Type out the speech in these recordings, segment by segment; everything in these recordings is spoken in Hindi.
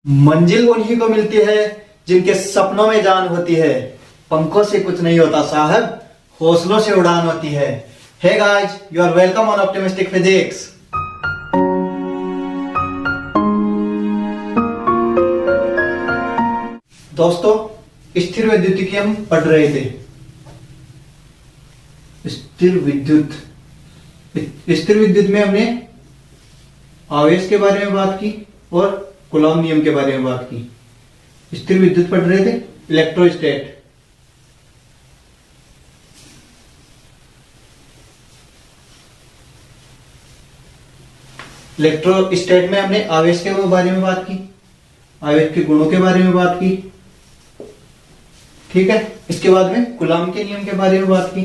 मंजिल उन्हीं को मिलती है जिनके सपनों में जान होती है। पंखों से कुछ नहीं होता साहब, हौसलों से उड़ान होती है। Hey guys, you are welcome on optimistic physics. दोस्तों, स्थिर विद्युत हम पढ़ रहे थे। स्थिर विद्युत में हमने आवेश के बारे में बात की और कूलॉम नियम के बारे में बात की। स्थिर विद्युत पढ़ रहे थे, इलेक्ट्रोस्टैट। इलेक्ट्रोस्टैट में हमने आवेश के बारे में बात की, आवेश के गुणों के बारे में बात की, ठीक है। इसके बाद में कूलॉम के नियम के बारे में बात की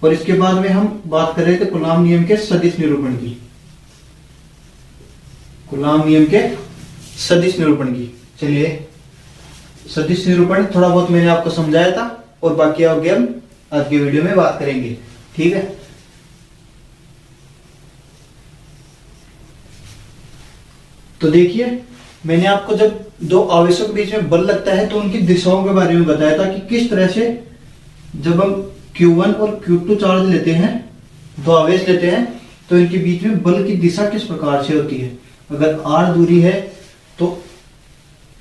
और इसके बाद में हम बात कर रहे थे कूलॉम नियम के सदिश निरूपण की। कूलॉम नियम के सदिश निरूपण की। चलिए, सदिश निरूपण थोड़ा बहुत मैंने आपको समझाया था और बाकी आगे हम आज की वीडियो में बात करेंगे, ठीक है। तो देखिए, मैंने आपको जब दो आवेशों के बीच में बल लगता है तो उनकी दिशाओं के बारे में बताया था कि किस तरह से जब हम Q1 और Q2 चार्ज लेते हैं, दो आवेश लेते हैं, तो इनके बीच में बल की दिशा किस प्रकार से होती है। अगर r दूरी है तो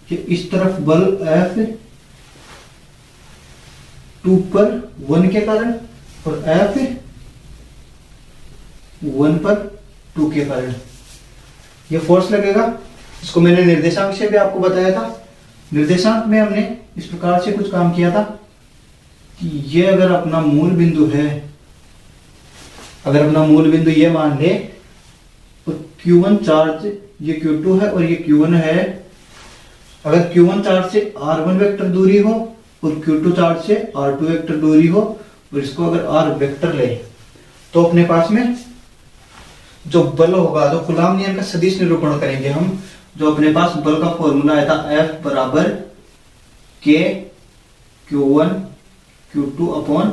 इस तरफ बल F2 पर 1 के कारण और F1 पर 2 के कारण ये फोर्स लगेगा। इसको मैंने निर्देशांक से भी आपको बताया था। निर्देशांक में हमने इस प्रकार से कुछ काम किया था कि ये अगर अपना मूल बिंदु है, अगर अपना मूल बिंदु ये मान ले तो Q1 चार्ज ये Q2 है और ये Q1 है। अगर Q1 चार्ज से R1 वेक्टर दूरी हो और Q2 चार्ज से R2 वेक्टर दूरी हो और इसको अगर R वेक्टर ले तो अपने पास में जो बल होगा, जो कूलॉम नियम का सदिश निरूपण करेंगे हम, जो अपने पास बल का फॉर्मूला आया था F बराबर K Q1 Q2 upon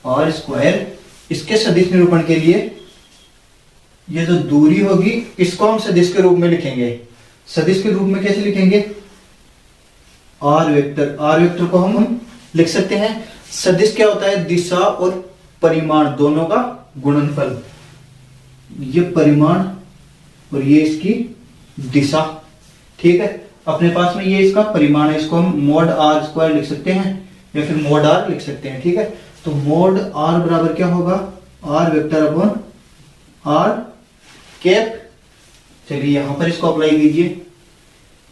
R square. इसके सदिश निरूपण के लिए ये जो दूरी होगी इसको हम सदिश के रूप में लिखेंगे। सदिश के रूप में कैसे लिखेंगे? R vector. R वेक्टर को हम लिख सकते हैं, सदिश क्या होता है? दिशा और परिमाण दोनों का गुणनफल। ये परिमाण और ये इसकी दिशा, ठीक है। अपने पास में ये इसका परिमाण है, इसको हम मोड R स्क्वायर लिख सकते हैं या फिर मोड R लिख सकते हैं, ठीक है। तो मोड R बराबर क्या होगा? R vector upon R cap. चलिए यहां पर इसको अप्लाई कीजिए।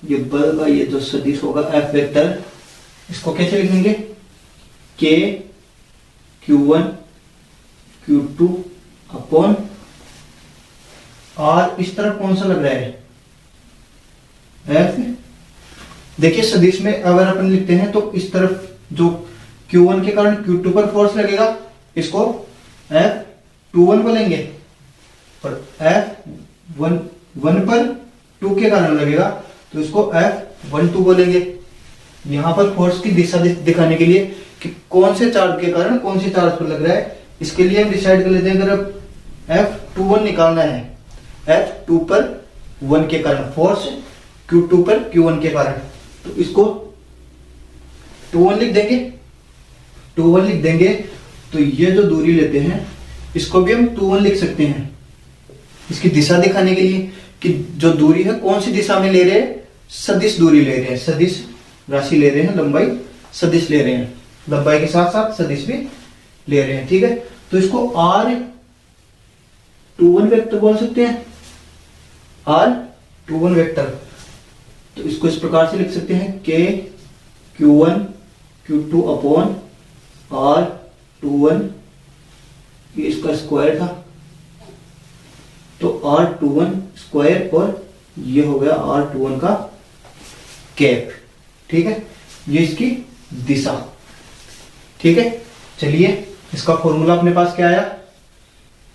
ये बल का ये जो सदिश होगा F वेक्टर, इसको कैसे लिखेंगे? K Q1 Q2 upon R। इस तरफ कौन सा लग रहा है? F। देखिए, सदिश में अगर अपन लिखते हैं तो इस तरफ जो Q1 के कारण Q2 पर फोर्स लगेगा, इसको F21 बोलेंगे और F1 पर 2 के कारण लगेगा तो इसको F12 बोलेंगे। यहां पर फोर्स की दिशा दिखाने के लिए कि कौन से चार्ज के कारण कौन से चार्ज पर लग रहा है, इसके लिए हम डिसाइड कर लेते हैं। अगर F21 निकालना है, F2 पर 1 के कारण फोर्स, Q2 पर Q1 के कारण, तो इसको 21 लिख देंगे। 21 लिख देंगे तो ये जो दूरी लेते हैं इसको भी हम 21 लिख सकते हैं, इसकी दिशा दिखाने के लिए कि जो दूरी है कौन सी दिशा में ले रहे हैं? सदिश दूरी ले रहे हैं, सदिश राशि ले रहे हैं, लंबाई सदिश ले रहे हैं, लंबाई के साथ साथ सदिश भी ले रहे हैं, ठीक है। तो इसको R21 वेक्टर बोल सकते हैं, R21 वेक्टर। तो इसको इस प्रकार से लिख सकते हैं K Q1 Q2 upon R21, ये इसका स्क्वायर था तो R21 स्क्वायर और ये हो गया R21 का कैप, ठीक है। ये इसकी दिशा, ठीक है। चलिए, इसका फॉर्मूला अपने पास क्या आया?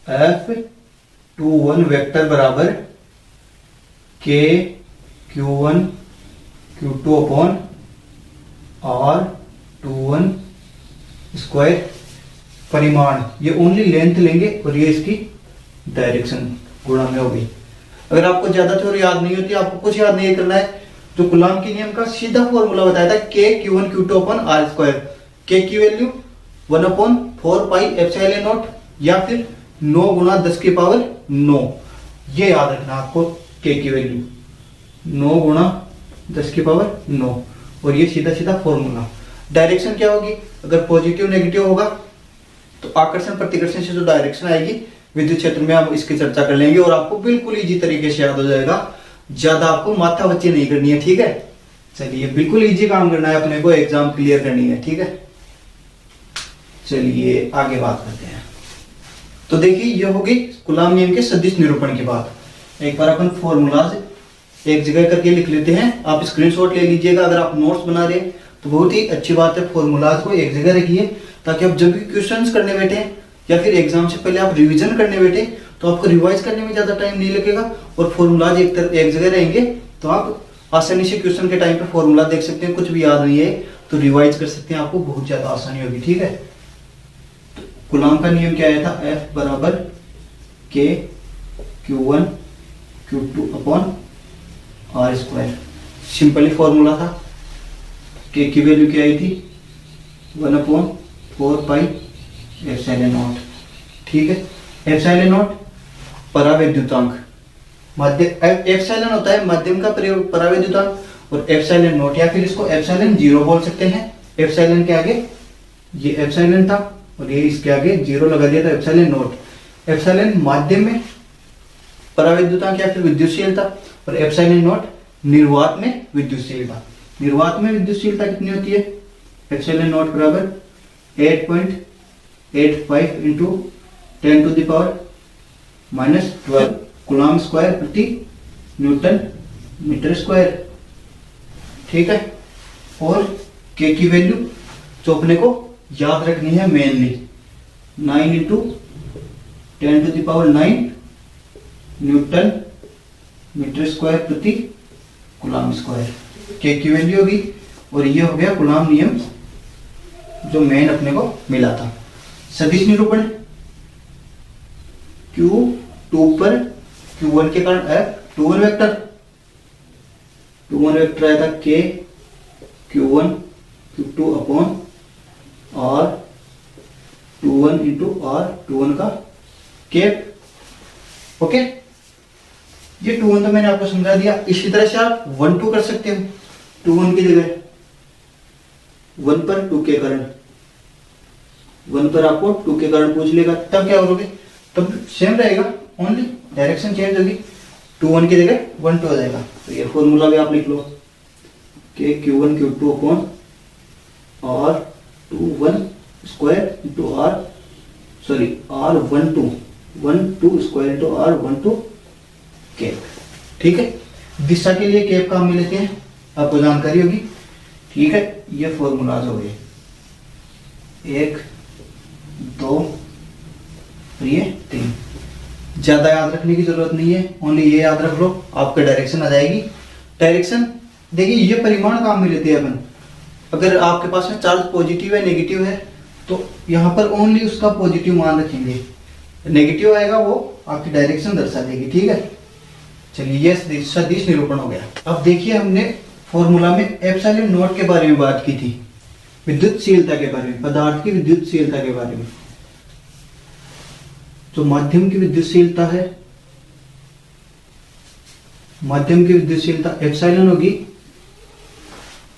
F21 वेक्टर बराबर K Q1 Q2 upon R21 square. परिमाण ये ओनली लेंथ लेंगे और ये इसकी डायरेक्शन गुणा में होगी। अगर आपको ज्यादा थ्योरी याद नहीं होती, आपको कुछ याद नहीं करना है, तो कूलॉम के नियम का सीधा फॉर्मूला बताया था, के Q1 Q2 upon are square. के की वैल्यू 1/4πε0 या फिर 9 गुना 10 की पावर 9, ये याद रखना आपको। के की वैल्यू 9 गुना 10 की पावर 9, और ये सीधा सीधा फॉर्मूला। डायरेक्शन क्या होगी, अगर पॉजिटिव नेगेटिव होगा तो आकर्षण प्रतिकर्षण से जो डायरेक्शन आएगी विद्युत क्षेत्र में, आप इसकी चर्चा कर लेंगे और आपको बिल्कुल इजी तरीके से याद हो जाएगा, ज्यादा आपको माथा बच्ची नहीं करनी है, ठीक है। चलिए बिल्कुल इजी काम करना है अपने को, एग्जाम क्लियर करनी है, ठीक है। चलिए आगे बात करते हैं। तो देखिए ये होगी कूलॉम नियम के सदिश निरूपण की बात। एक बार अपन फॉर्मूलाज एक जगह करके लिख लेते हैं, आप स्क्रीनशॉट ले लीजिएगा। अगर आप नोट्स बना रहे हैं तो बहुत ही अच्छी बात है, फॉर्मूलाज को एक जगह रखिए, ताकि आप जब भी क्वेश्चंस करने बैठे या फिर एग्जाम से पहले आप रिवीजन करने बैठे तो आपको रिवाइज करने में ज्यादा टाइम नहीं लगेगा, और फॉर्मूलाज एक जगह रहेंगे तो आप आसानी से क्वेश्चन के टाइम पे फॉर्मूला देख सकते हैं। कुछ भी याद नहीं है तो रिवाइज कर सकते हैं, आपको बहुत ज्यादा आसानी होगी, ठीक है। तो कूलॉम का नियम क्या आया था, F बराबर के Q1 Q2 upon R square. Simply formula था, के की वैल्यू क्या आई थी 1/4πε0, ठीक है। एप्सिलॉन परावैद्युतांक, एप्सिलॉन होता है माध्यम का परावैद्युतांक, और एप्सिलॉन नॉट या फिर इसको एप्सिलॉन 0 बोल सकते हैं। एप्सिलॉन के आगे ये एप्सिलॉन था और ये इसके आगे 0 लगा दिया था, एप्सिलॉन नॉट। एप्सिलॉन माध्यम में परावैद्युतांक या फिर विद्युतशीलता, और एप्सिलॉन नॉट निर्वात में विद्युतशीलता। निर्वात में विद्युतशीलता कितनी होती है, एप्सिलॉन नॉट बराबर 8.85 इंटू 10⁻⁻12 कूलॉम स्क्वायर प्रति न्यूटन मीटर स्क्वायर, ठीक है। और के की वैल्यू जो अपने को याद रखनी है mainly 9 into 10⁻⁹ newton metre square प्रति कूलॉम स्क्वायर, के की वैल्यू होगी। और ये हो गया कूलॉम नियम जो मेन अपने को मिला था। सदिश निरूपण, Q2 पर Q1 के कारण F21 वेक्टर, 21 वेक्टर आया था K Q1 Q2 upon R21 into R21 का कैप, ओके। ये 21 तो मैंने आपको समझा दिया। इसी तरह से आप 1-2 कर सकते हो, 21 की जगह 1 पर 2 के कारण, 1 पर आपको 2 के कारण पूछ लेगा, तब क्या करोगे, तब सेम रहेगा, ओनली डायरेक्शन चेंज होगी, 21 की जगह 1-2 हो जाएगा। तो ये फॉर्मूला भी आप लिख लो, के Q1 Q2 upon R21 square into R12 square into R12 cap, ठीक है। दिशा के लिए कैप काम में लेते हैं, आपको जानकारी होगी, ठीक है। ये फॉर्मूलाज हो गए 1, 2 और ये 3। ज्यादा याद रखने की जरूरत नहीं है, ओनली ये याद रख लो, आपका डायरेक्शन आ जाएगी। डायरेक्शन देखिए ये परिमाण काम में लेते हैं अपन। अगर आपके पास में चार्ज पॉजिटिव है नेगेटिव है तो यहाँ पर ओनली उसका पॉजिटिव मान रखेंगे, नेगेटिव आएगा वो आपकी डायरेक्शन दर्शा देगी, ठीक है। चलिए ये सदिश निरूपण हो गया। अब देखिए हमने फॉर्मूला में एप्सिलॉन नॉट के बारे में बात की थी, विद्युतशीलता के बारे में, पदार्थ की विद्युतशीलता के बारे में। जो माध्यम की विद्युतशीलता है, माध्यम की विद्युतशीलता एप्सिलॉन होगी,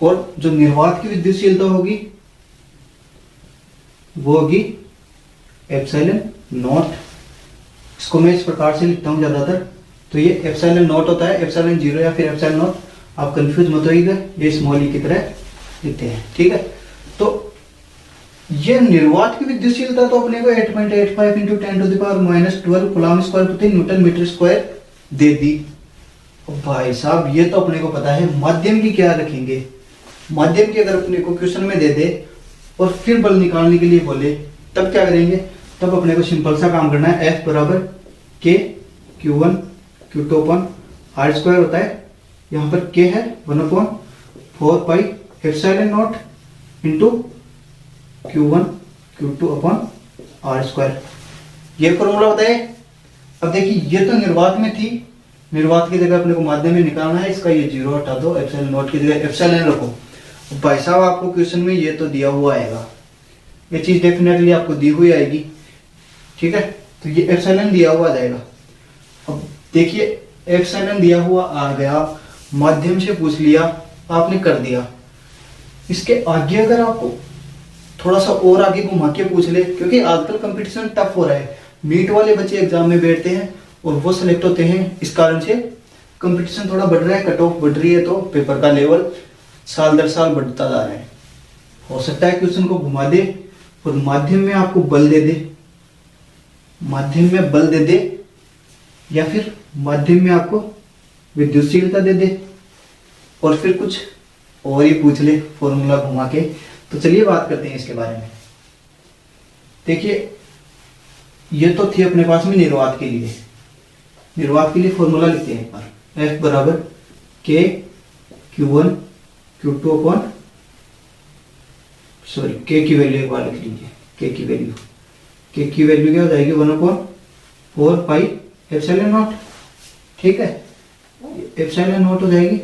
और जो निर्वात की विद्युतशीलता होगी वो होगी एप्सिलॉन नॉट। इसको मैं इस प्रकार से लिखता हूं ज्यादातर, तो ये एप्सिलॉन नॉट होता है, एप्सिलॉन 0 या फिर एप्सिलॉन नॉट, आप कंफ्यूज मत होइएगा, ये स्मॉल ई की तरह लिखते हैं, ठीक है। तो ये निर्वात की विद्युतशीलता तो अपने को 8.85 इंटू 10⁻⁻12 कूलॉम स्क्वायर प्रति न्यूटन मीटर स्क्वायर दे दी। भाई साहब ये तो अपने को पता है, माध्यम की क्या रखेंगे, माध्यम की अगर अपने को क्वेश्चन में दे दे और फिर बल निकालने के लिए बोले तब क्या करेंगे, तब अपने को सिंपल सा काम करना है। F बराबर के Q1 Q2 upon R square होता है, यहाँ पर K है 1/4 epsilon not into Q1 Q2 upon R square, ये फॉर्मूला होता है। अब देखिए ये तो निर्वात में थी, निर्वात की जगह अपने को माध्यम में निकालना है, इसका ये 0 हटा दो, एप्सिलॉन नॉट की जगह एप्सिलॉन रखो। भाई साहब आपको क्वेश्चन में ये तो दिया हुआ आएगा, ये चीज डेफिनेटली आपको दी हुई आएगी, ठीक है। तो ये एप्सिलॉन दिया हुआ आ जाएगा। अब देखिए एप्सिलॉन दिया हुआ आ गया, माध्यम से पूछ लिया, आपने कर दिया। इसके आगे अगर आपको थोड़ा सा और आगे घुमा के पूछ ले, क्योंकि आजकल कंपटीशन टफ हो रहा है, नीट वाले बच्चे एग्जाम में बैठते हैं और वो सिलेक्ट होते हैं, इस कारण से कंपटीशन थोड़ा बढ़ रहा है, कट ऑफ बढ़ रही है, तो पेपर का लेवल साल दर साल बढ़ता जा रहा है। हो सकता है क्वेश्चन को घुमा दे और माध्यम में आपको बल दे दे, माध्यम में बल दे दे, या फिर माध्यम में आपको विद्युतशीलता दे दे और फिर कुछ और ही पूछ ले फॉर्मूला घुमा के। तो चलिए बात करते हैं इसके बारे में। देखिए ये तो थी अपने पास में निर्वात के लिए, निर्वात के लिए फॉर्मूला लिखते हैं एक बार। F बराबर K Q1 Q2 upon, sorry K की वैल्यू एक बार लिख लीजिए, K की वैल्यू क्या हो जाएगी 1 अपॉन 4 पाई एप्सिलॉन नॉट, ठीक है, एप्सिलॉन नॉट हो जाएगी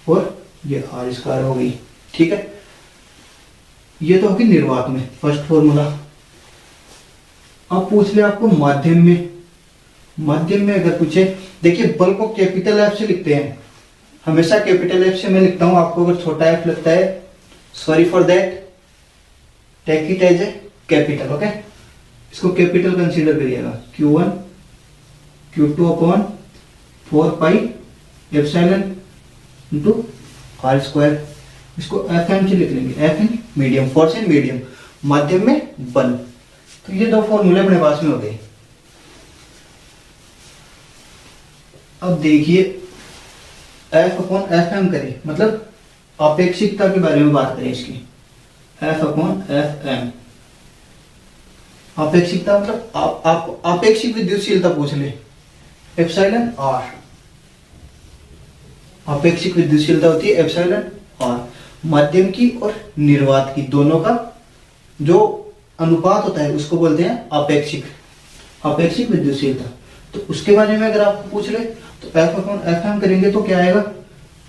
और ये R स्क्वायर हो गई, ठीक है। ये तो होगी निर्वात में फर्स्ट फॉर्मूला। अब पूछ ले आपको माध्यम में, माध्यम में अगर पूछे, देखिए बल को कैपिटल F से लिखते हैं, हमेशा कैपिटल F से मैं लिखता हूं, आपको अगर छोटा F लगता है sorry for that, take it as a capital, okay. इसको कैपिटल कंसीडर करिएगा, Q1 Q2 upon 4 pi epsilon into R square. इसको Fm से लिख लेंगे, F in medium, force in medium, माध्यम में बल। तो ये दो फॉर्मूले अपने पास में हो गए। अब देखिए F अपॉन Fm करें, मतलब आपेक्षिकता के बारे में बात करें इसकी, F अपॉन Fm, आपेक्षिकता मतलब आप आपेक्षिक विद्युतशीलता पूछ ले, एप्सिलॉन R, आपेक्षिक विद्युतशीलता होती है एप्सिलॉन R, माध्यम की और निर्वात की दोनों का जो अनुपात होता है उसको बोलते हैं आपेक्षिक विद्युतशीलता। तो उसके बारे में अगर आपको पूछ ले तो F अपॉन Fm करेंगे तो क्या आएगा,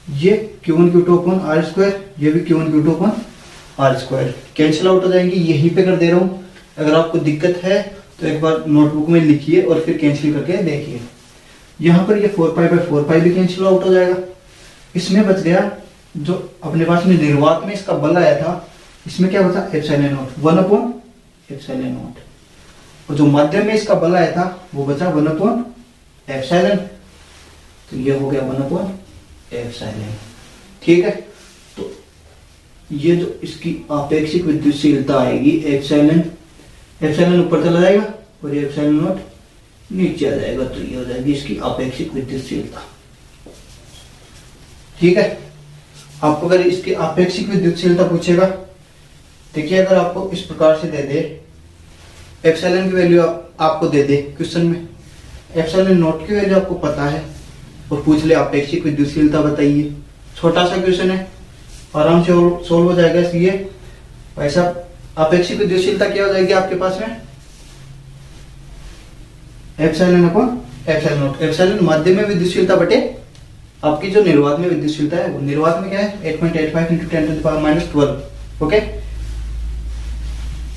ये Q1 Q2 upon R square, ये भी Q1 Q2 upon R square, cancel out हो जाएंगी, यहीं पे कर दे रहा हूँ। अगर आपको दिक्कत है तो एक बार नोटबुक में लिखिए और फिर कैंसिल करके देखिए। यहाँ पर ये 4 पाई बाई 4 पाई भी कैंसिल आउट हो जाएगा। इसमें बच गया जो अपने पास में निर्वात में इसका बल आया था, इसमें क्या बचा epsilon not, 1 upon epsilon not, और जो माध्यम में इसका बल आया था वो बचा 1 अपॉन एप्सिलॉन, तो ये हो गया 1 अपॉन एप्सिलॉन, ठीक है। तो ये जो इसकी आपेक्षिक विद्युतशीलता आएगी एप्सिलॉन ऊपर चला जाएगा और ये एप्सिलॉन नॉट नीचे आ जाएगा, तो ये हो जाएगी इसकी आपेक्षिक विद्युतशीलता, ठीक है। आपको अगर इसकी आपेक्षिक विद्युतशीलता पूछेगा, देखिए अगर आपको इस प्रकार से दे दे, एप्सिलॉन की वैल्यू आपको दे दे क्वेश्चन में, एप्सिलॉन नॉट की वैल्यू आपको पता है और पूछ ले आपेक्षिक विद्युतशीलता बताइए, छोटा सा क्वेश्चन है, आराम से सोल्व हो जाएगा। इसलिए भाई साहब आपेक्षिक विद्युतशीलता क्या हो जाएगी आपके पास में, epsilon upon epsilon not, epsilon माध्यम में विद्युतशीलता बटे आपकी जो निर्वात में विद्युतशीलता है, वो निर्वात में क्या है 8.85 × 10⁻⁻12, ओके,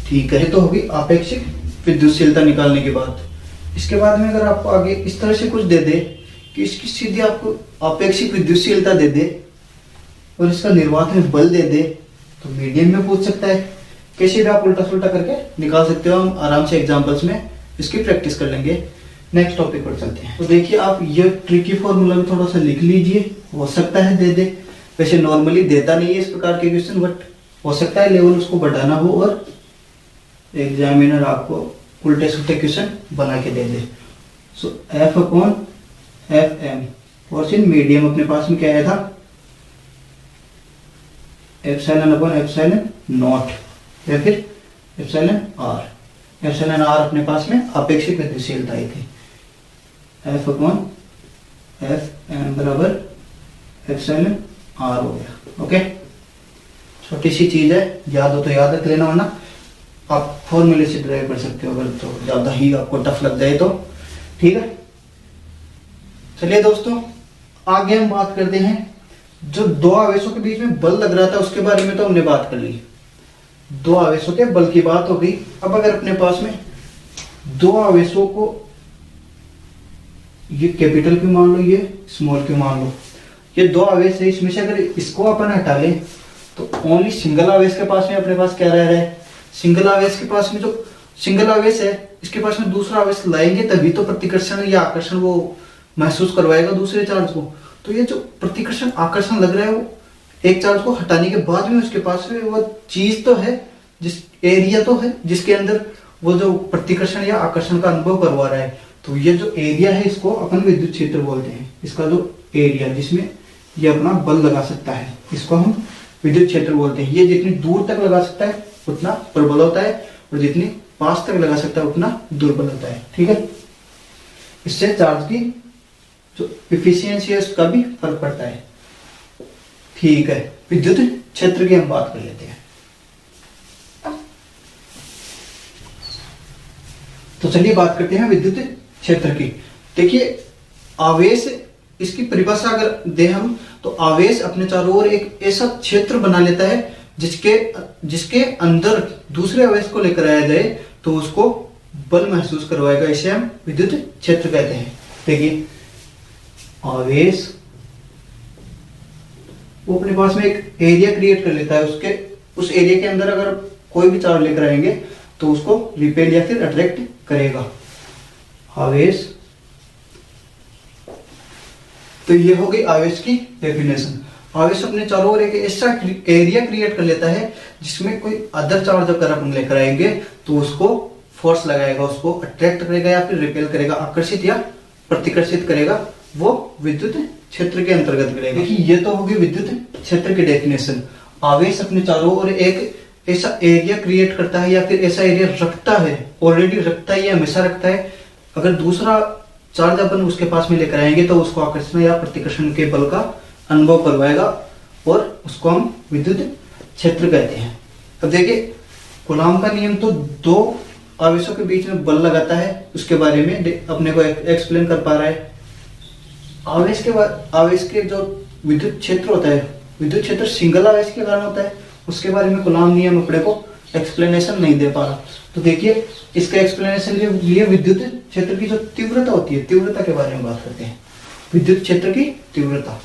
ठीक है। तो होगी आपेक्षिक विद्युतशीलता निकालने के बाद। इसके बाद में अगर आपको आगे इस तरह से कुछ दे दे कि इसकी सीधी आपको आपेक्षिक विद्युतशीलता दे दे और इसका निर्वात में बल दे दे, तो मीडियम में पूछ सकता है, कैसे भी आप उल्टा सुल्टा करके निकाल सकते हो। हम आराम से एग्जांपल्स में इसकी प्रैक्टिस कर लेंगे। नेक्स्ट टॉपिक पर चलते हैं। तो देखिए आप ये ट्रिकी फॉर्मूला भी थोड़ा सा लिख लीजिए, हो सकता है दे दे, वैसे नॉर्मली देता नहीं है इस प्रकार के क्वेश्चन, बट हो सकता है लेवल उसको बढ़ाना हो और एग्जामिनर आपको उल्टे सुल्टे क्वेश्चन बना के दे दे। सो F अपॉन Fm, और इन मीडियम अपने पास में क्या आया था, एप्सिलॉन अपॉन एप्सिलॉन नॉट या फिर एप्सिलॉन R, एप्सिलॉन R अपने पास में आपेक्षिक विद्युतशीलता आई थी, F अपॉन Fm बराबर एप्सिलॉन R हो गया, ओके। छोटी सी चीज है, याद हो तो याद रख लेना, वरना आप फॉर्मूले से ड्राइव कर सकते हो अगर तो ज्यादा ही आपको टफ लग जाए तो, ठीक है। चलिए दोस्तों, आगे हम बात करते हैं जो दो आवेशों के बीच में बल लग रहा था उसके बारे में तो हमने बात कर ली। दो आवेशों के बल की बात हो गई। अब अगर अपने पास में दो आवेशों को, ये कैपिटल क्यू मान लो, ये स्मॉल क्यू मान लो, ये दो आवेश है, इसमें से अगर इसको अपन हटा लें तो ओनली सिंगल आवेश के पास में अपने पास क्या रह रहा है, सिंगल आवेश के पास में जो सिंगल आवेश है इसके पास में दूसरा आवेश लाएंगे तभी तो प्रतिकर्षण या आकर्षण वो महसूस करवाएगा दूसरे चार्ज को। तो ये जो प्रतिकर्षण आकर्षण लग रहा है वो एक चार्ज को हटाने के बाद में उसके पास में वो चीज तो है, जिस एरिया तो है जिसके अंदर वो जो प्रतिकर्षण या आकर्षण का अनुभव करवा रहा है। तो ये जो एरिया है इसको अपन विद्युत क्षेत्र बोलते हैं। इसका जो एरिया जिसमें ये अपना बल लगा सकता है इसको हम विद्युत क्षेत्र बोलते हैं। ये जितनी दूर तक लगा सकता है उतना प्रबल होता है और जितनी पास तक लगा सकता है उतना दुर्बल होता है। ठीक है, इससे चार्ज की जो इफिशियंसी है उसका भी फर्क पड़ता है। ठीक है, विद्युत क्षेत्र की हम बात कर लेते हैं। तो चलिए बात करते हैं विद्युत क्षेत्र की। देखिए आवेश, इसकी परिभाषा अगर दे हम तो आवेश अपने चारों ओर एक ऐसा क्षेत्र बना लेता है जिसके अंदर दूसरे आवेश को लेकर आया जाए तो उसको बल महसूस करवाएगा। इसे हम विद्युत क्षेत्र कहते हैं। देखिए आवेश वो अपने पास में एक एरिया क्रिएट कर लेता है, उसके उस एरिया के अंदर अगर कोई भी चार्ज लेकर आएंगे तो उसको रिपेल या फिर अट्रैक्ट करेगा आवेश। तो ये हो गई आवेश की डेफिनेशन। आवेश अपने चारों ओर एक ऐसा एरिया क्रिएट कर लेता है जिसमें कोई अदर चार्ज अगर अपन लेकर आएंगे तो उसको फोर्स लगाएगा, उसको अट्रैक्ट करेगा या फिर रिपेल करेगा, आकर्षित या प्रतिकर्षित करेगा, वो विद्युत क्षेत्र के अंतर्गत करेगा। देखिए ये तो होगी विद्युत क्षेत्र की डेफिनेशन। आवेश अपने चारों ओर एक ऐसा एरिया क्रिएट करता है या फिर ऐसा एरिया रखता है, ऑलरेडी रखता है या हमेशा रखता है। अगर दूसरा चार्ज अपन उसके पास में लेकर आएंगे तो उसको आकर्षण या प्रतिकर्षण के बल का अनुभव करवाएगा और उसको हम विद्युत क्षेत्र कहते हैं। अब देखिए कूलॉम का नियम तो दो आवेशों के बीच में बल लगाता है, उसके बारे में अपने को एक्सप्लेन कर पा रहा है। आवेश के जो विद्युत क्षेत्र होता है, विद्युत क्षेत्र सिंगल आवेश के कारण होता है, उसके बारे में कूलॉम नियम अपने को एक्सप्लेनेशन नहीं दे पा रहा। तो देखिए इसका एक्सप्लेनेशन के लिए विद्युत क्षेत्र की जो तीव्रता होती है, तीव्रता के बारे में बात करते हैं। विद्युत क्षेत्र की तीव्रता,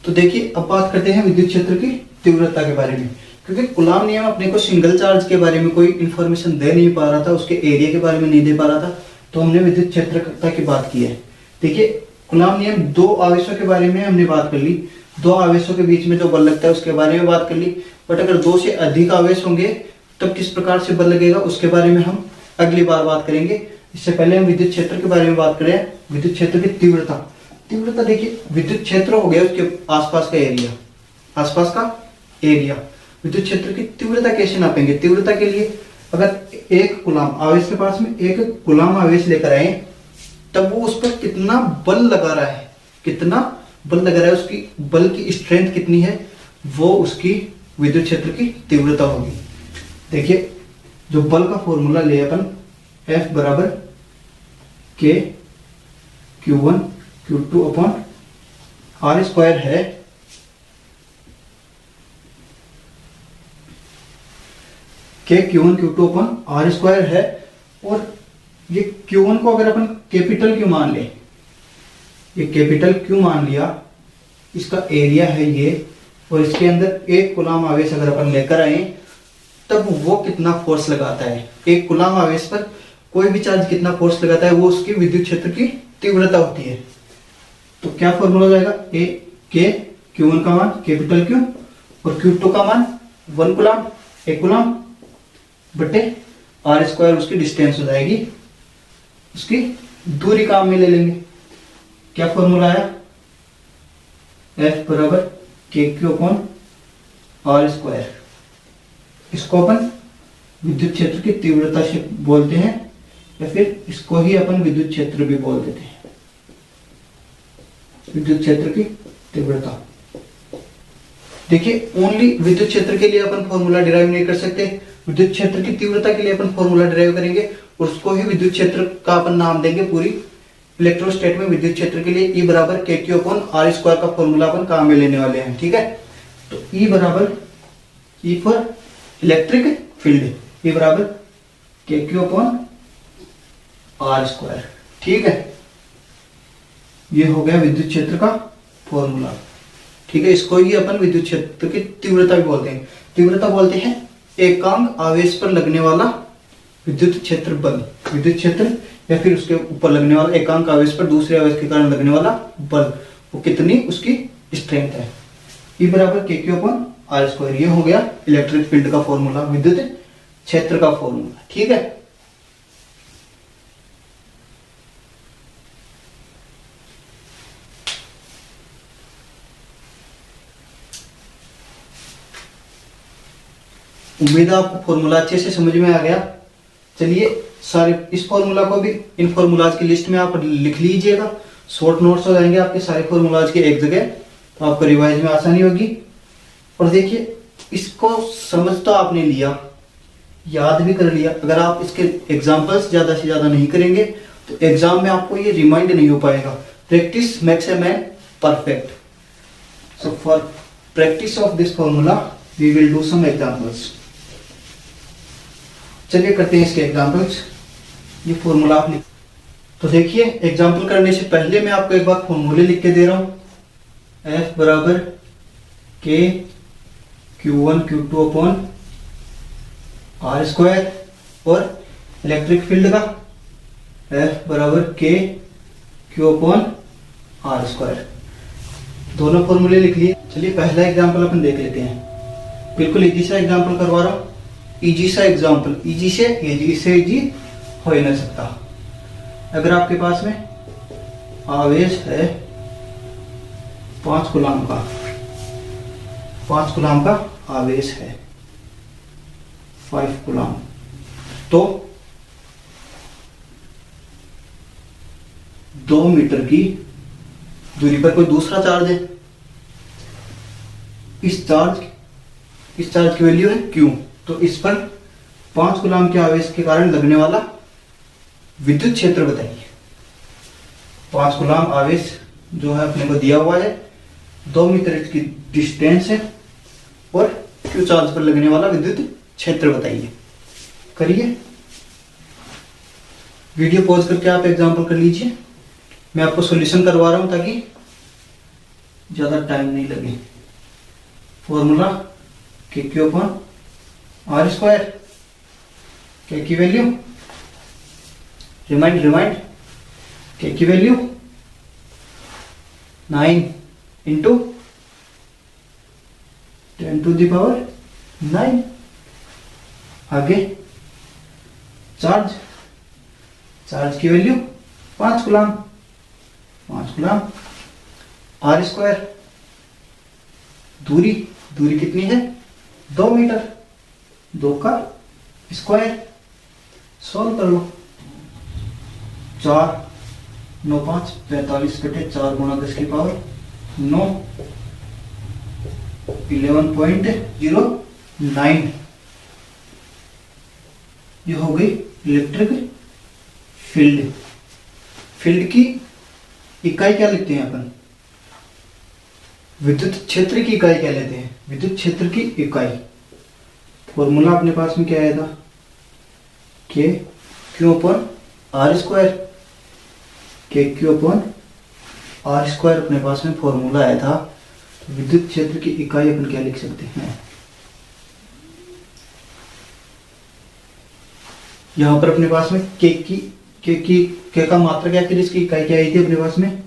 तो देखिए अब बात करते हैं विद्युत क्षेत्र की तीव्रता के बारे में। क्योंकि कूलॉम नियम अपने को सिंगल चार्ज के बारे में कोई इंफॉर्मेशन दे नहीं पा रहा था, उसके एरिया के बारे में नहीं दे पा रहा था, तो हमने विद्युत क्षेत्रता की बात की है। देखिए कूलॉम नियम दो आवेशों के बारे में हमने बात कर ली, दो आवेशों के बीच में जो बल लगता है उसके बारे में बात कर ली। बट अगर दो से अधिक आवेश होंगे तब किस प्रकार से बल लगेगा उसके बारे में हम अगली बार बात करेंगे। इससे पहले हम विद्युत क्षेत्र के बारे में बात करें। विद्युत क्षेत्र की तीव्रता, तीव्रता देखिए विद्युत क्षेत्र हो गया उसके आसपास का एरिया, आसपास का एरिया। विद्युत क्षेत्र की तीव्रता कैसे नापेंगे? तीव्रता के लिए अगर एक कूलॉम आवेश के पास में एक कूलॉम आवेश लेकर आए तब वो उस पर कितना बल लगा रहा है, कितना बल लगा रहा है, उसकी बल की स्ट्रेंथ कितनी है, वो उसकी विद्युत क्षेत्र की तीव्रता होगी। देखिए जो बल का फॉर्मूला ले अपन F बराबर K Q1 Q2 upon R square है। K Q1 Q2 upon R square है और ये Q1 को अगर अपन कैपिटल Q मान ले, ये कैपिटल Q मान लिया, इसका एरिया है ये, और इसके अंदर एक कूलॉम आवेश अगर अपन लेकर आए तब वो कितना फोर्स लगाता है, एक कूलॉम आवेश पर कोई भी चार्ज कितना फोर्स लगाता है वो उसकी विद्युत क्षेत्र की तीव्रता होती है। तो क्या फॉर्मूला जाएगा, ए के Q1 का मान कैपिटल Q और Q2 का मान 1 कूलॉम, एक कूलॉम बटे R स्क्वायर उसकी डिस्टेंस हो जाएगी, उसकी दूरी काम में ले लेंगे। क्या फॉर्मूला आया, F बराबर KQ अपॉन R स्क्वायर। इसको अपन विद्युत क्षेत्र की तीव्रता से बोलते हैं, या फिर इसको ही अपन विद्युत क्षेत्र भी बोल देते हैं। विद्युत क्षेत्र की तीव्रता, देखिए ओनली विद्युत क्षेत्र के लिए अपन फॉर्मूला डिराइव नहीं कर सकते, विद्युत क्षेत्र की तीव्रता के लिए अपन फॉर्मूला डिराइव करेंगे और उसको ही विद्युत क्षेत्र का अपन नाम देंगे। पूरी इलेक्ट्रोस्टैट में विद्युत क्षेत्र के लिए E बराबर kq/r² का फॉर्मूला अपन काम में लेने वाले हैं, ठीक है। तो E बराबर E for electric field, E बराबर kq/r², ठीक है। ये हो गया विद्युत क्षेत्र का फॉर्मूला, ठीक है। इसको ही अपन विद्युत क्षेत्र की तीव्रता भी बोलते हैं। तीव्रता बोलते हैं एकांक आवेश पर लगने वाला विद्युत क्षेत्र बल, विद्युत क्षेत्र या फिर उसके ऊपर लगने वाला एकांक आवेश पर दूसरे आवेश के कारण लगने वाला बल, वो कितनी उसकी स्ट्रेंथ है। E बराबर kq/r², ये हो गया इलेक्ट्रिक फील्ड का फॉर्मूला, विद्युत क्षेत्र का फॉर्मूला, ठीक है। उम्मीद है आपको फॉर्मूला अच्छे से समझ में आ गया। चलिए सारे इस फॉर्मूला को भी इन फॉर्मूलाज की लिस्ट में आप लिख लीजिएगा, शॉर्ट नोट्स हो जाएंगे आपके सारे फॉर्मूलाज के एक जगह, तो आपको रिवाइज में आसानी होगी। और देखिए इसको समझ तो आपने लिया, याद भी कर लिया, अगर आप इसके एग्जाम्पल्स ज्यादा से ज्यादा नहीं करेंगे तो एग्जाम में आपको ये रिमाइंड नहीं हो पाएगा। Practice makes a man perfect, so for practice of this formula we will do some examples. चलिए करते हैं इसके एग्जाम्पल्स। ये फॉर्मूला आप लिख, तो देखिए एग्जाम्पल करने से पहले मैं आपको एक बार फॉर्मूले लिख के दे रहा हूं। F बराबर k q1 q2/r², और इलेक्ट्रिक फील्ड का F बराबर k q/r²। दोनों फॉर्मूले लिख लिए। चलिए पहला एग्जाम्पल अपन देख लेते हैं। बिल्कुल इजी सा एग्जाम्पल करवा रहा हूं, इजी सा एग्जाम्पल, इजी से इजी हो ही नहीं सकता। अगर आपके पास में आवेश है 5 कूलम का, 5 कूलम का आवेश है, 5 कूलम, तो 2 मीटर की दूरी पर कोई दूसरा चार्ज है। इस चार्ज की वैल्यू है Q, तो इस पर 5 कूलम के आवेश के कारण लगने वाला विद्युत क्षेत्र बताइए। 5 कूलम आवेश जो है अपने को दिया हुआ है, 2 मीटर की डिस्टेंस है, और Q चार्ज पर लगने वाला विद्युत क्षेत्र बताइए। करिए, वीडियो पॉज करके आप एग्जांपल कर लीजिए। मैं आपको सॉल्यूशन करवा रहा हूं ताकि ज्यादा टाइम नहीं लगे। फॉर्मूला kq/r², k की वैल्यू रिमाइंड k की वैल्यू 9 इंटू 10⁹। आगे चार्ज की वैल्यू 5 कूलम, r², दूरी कितनी है 2 मीटर, 2 का स्क्वायर, सॉल्व कर लो। 4 9 5 45 बटे 4 गुणा 10 की पावर 9, 11.09। ये हो गई इलेक्ट्रिक फील्ड की इकाई क्या लिखते हैं अपन, विद्युत क्षेत्र की इकाई क्या लेते हैं, विद्युत क्षेत्र की इकाई। फॉर्मूला अपने पास में क्या आया था, k q/r², k q/r² अपने पास में फॉर्मूला आया था। विद्युत क्षेत्र की इकाई अपन क्या लिख सकते हैं, यहां पर अपने पास में k का मात्रा क्या थी, इसकी इकाई क्या आई थी अपने पास में,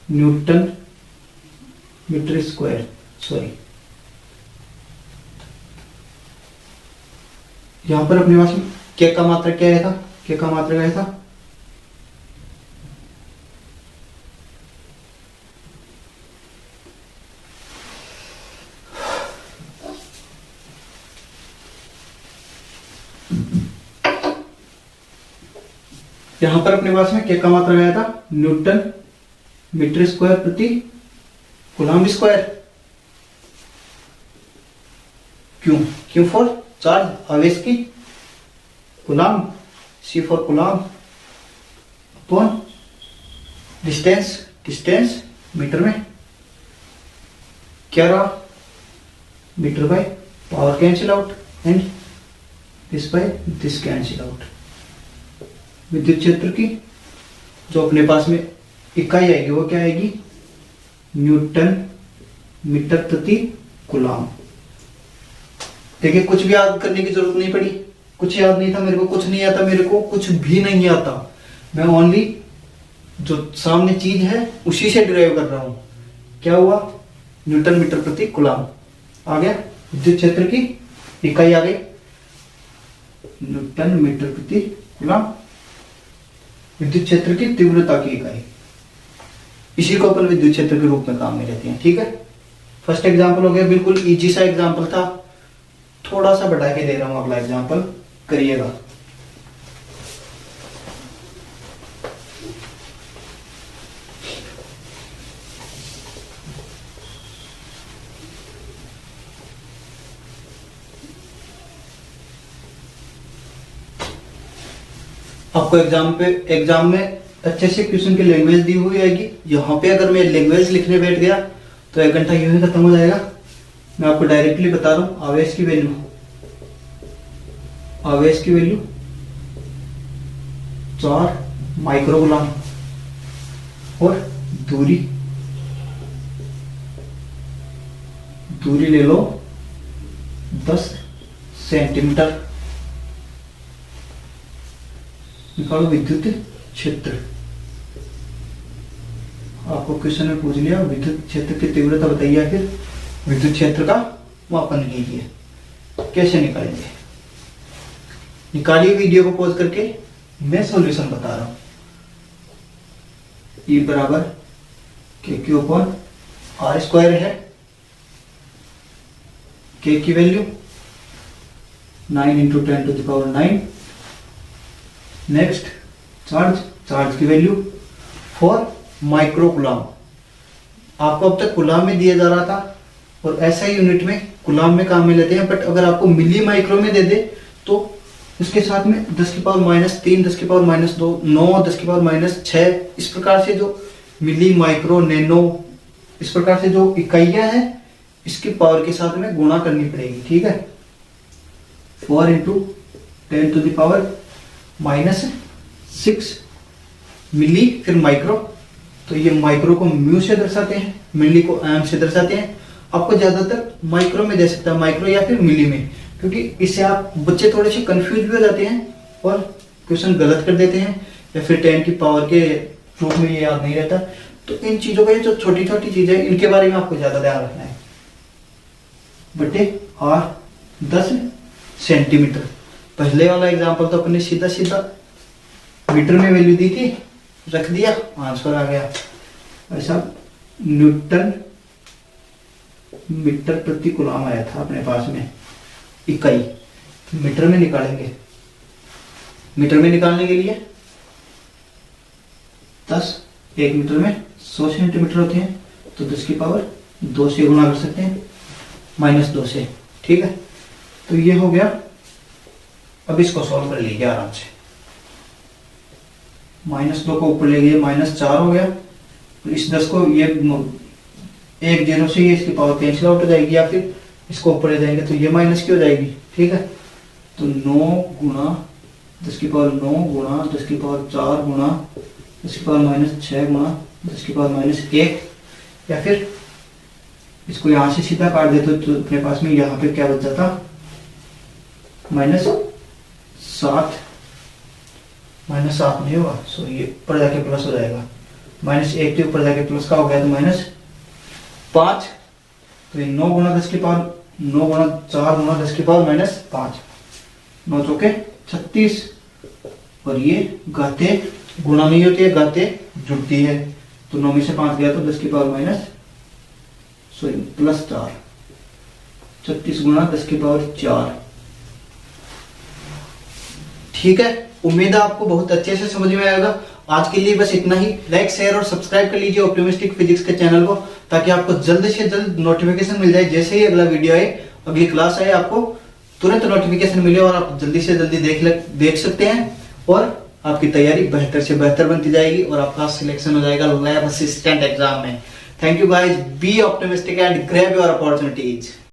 न्यूटन मीटर स्क्वायर, सॉरी यहां पर अपने पास में k का मात्रा क्या आया था, k का मात्रा क्या आया था, यहां पर अपने पास में क्या का मात्रा आया था, न्यूटन मीटर स्क्वायर प्रति कूलम्ब स्क्वायर। क्यों फॉर चार्ज आवेश की, coulomb, C for coulomb upon distance metre में क्या रहा, metre by power cancel out and this by this cancel out. विद्युत क्षेत्र की जो अपने पास में इकाई आएगी वो क्या आएगी, न्यूटन मीटर प्रति कूलम्ब। देखिए कुछ भी याद करने की जरूरत नहीं पड़ी, कुछ याद नहीं था मेरे को, कुछ नहीं आता, मेरे को कुछ भी नहीं आता, मैं ओनली जो सामने चीज है उसी से डिराइव कर रहा हूं। क्या हुआ, न्यूटन मीटर प्रति कूलम्ब आ गया, विद्युत क्षेत्र की इकाई आ गई न्यूटन मीटर प्रति कूलम्ब, विद्युत क्षेत्र की तीव्रता की इकाई, इसी को अपन विद्युत क्षेत्र के रूप में काम में लेते हैं। ठीक है, फर्स्ट एग्जांपल हो गया, बिल्कुल इजी सा एग्जांपल था, थोड़ा सा बढ़ा के दे रहा हूं, अगला एग्जांपल करिएगा। आपको एग्जाम में अच्छे से क्वेश्चन की लैंग्वेज दी हुई आएगी। यहाँ पे अगर मैं लैंग्वेज लिखने बैठ गया तो 1 घंटा यूं ही खत्म हो जाएगा। मैं आपको डायरेक्टली बता रहा हूं, आवेश की वैल्यू 4 माइक्रोकूलम्ब और दूरी ले लो 10 सेंटीमीटर। निकालो विद्युत क्षेत्र। आपको क्वेश्चन में पूछ लिया विद्युत क्षेत्र की तीव्रता बताइए, फिर विद्युत क्षेत्र का मापन कीजिए। कैसे निकालेंगे, निकालिए वीडियो को पॉज करके, मैं सॉल्यूशन बता रहा हूं। E बराबर KQ अपॉन R स्क्वायर है, K की वैल्यू 9 × 10⁹। नेक्स्ट चार्ज की वैल्यू 4 माइक्रोकूलम्ब। आपको अब तक कूलम्ब में दिया जा रहा था और ऐसा ही यूनिट में कूलम्ब में काम में लेते हैं, बट अगर आपको मिली माइक्रो में दे दे तो उसके साथ में 10⁻³ 10⁻², 9 10⁻6, इस प्रकार से जो मिली माइक्रो नैनो इस प्रकार से जो इकाइयां हैं इसकी पावर के साथ में गुणा करनी पड़ेगी। ठीक है, 4 × 10⁻⁻6 मिली, फिर माइक्रो, तो ये माइक्रो को म्यू से दर्शाते हैं, मिली को एम से दर्शाते हैं। आपको ज्यादातर माइक्रो में दे सकता है, माइक्रो या फिर मिली में, क्योंकि इससे आप बच्चे थोड़े से कंफ्यूज भी हो जाते हैं और क्वेश्चन गलत कर देते हैं, या फिर 10 की पावर के रूप में ये याद नहीं रहता। तो इन चीजों का, ये जो छोटी छोटी चीजें इनके बारे में आपको ज्यादा ध्यान रखना है। बटे R 10 सेंटीमीटर। पहले वाला एग्जांपल तो अपने सीधा मीटर में वैल्यू दी थी, रख दिया, आंसर आ गया। ऐसा न्यूटन मीटर प्रति कूलम्ब आया था अपने पास में इकाई। मीटर में निकालेंगे, मीटर में निकालने के लिए 10, 1 मीटर में 100 सेंटीमीटर होते हैं, तो 10 की पावर 2 से गुणा कर सकते हैं, -2 से। ठीक है, तो ये हो गया। अब इसको सॉल्व कर लीजिए आराम से। -2 को ऊपर ले गए, -4 हो गया। तो इस 10 को ये 1 0 से ये इसकी पावर कैंसिल आउट हो जाएगी, या फिर इसको ऊपर ले जाएंगे तो ये माइनस की हो जाएगी। ठीक है, तो 9 × 10⁻9 × 10⁻4 × 10⁻6 × 10⁻1, या फिर इसको यहां से सीधा काट देते तो अपने पास में यहाँ पे क्या बच जाता, -7 नहीं होगा, सो ये ऊपर जाके प्लस हो जाएगा, -1 के ऊपर जाके प्लस का हो गया तो -5। तो ये 9 × 10⁻9 × 4 × 10⁻5, 9 चौके 36, और ये गाते गुणा नहीं होती है, गाते जुड़ती है, तो 9 में से 5 गया तो +4, 36 × 10⁻4। ठीक है, उम्मीद है आपको बहुत अच्छे से समझ में आएगा। आज के लिए बस इतना ही। लाइक, शेयर और सब्सक्राइब कर लीजिए ऑप्टिमिस्टिक फिजिक्स के चैनल को, ताकि आपको जल्द से जल्द नोटिफिकेशन मिल जाए। जैसे ही अगला वीडियो आए, अगली क्लास आए, आपको तुरंत नोटिफिकेशन मिले और आप जल्दी से जल्दी देख सकते हैं, और आपकी तैयारी बेहतर से बेहतर बनती जाएगी और आपका सिलेक्शन हो जाएगा लैब असिस्टेंट एग्जाम में। Thank you guys, be optimistic and grab your opportunities.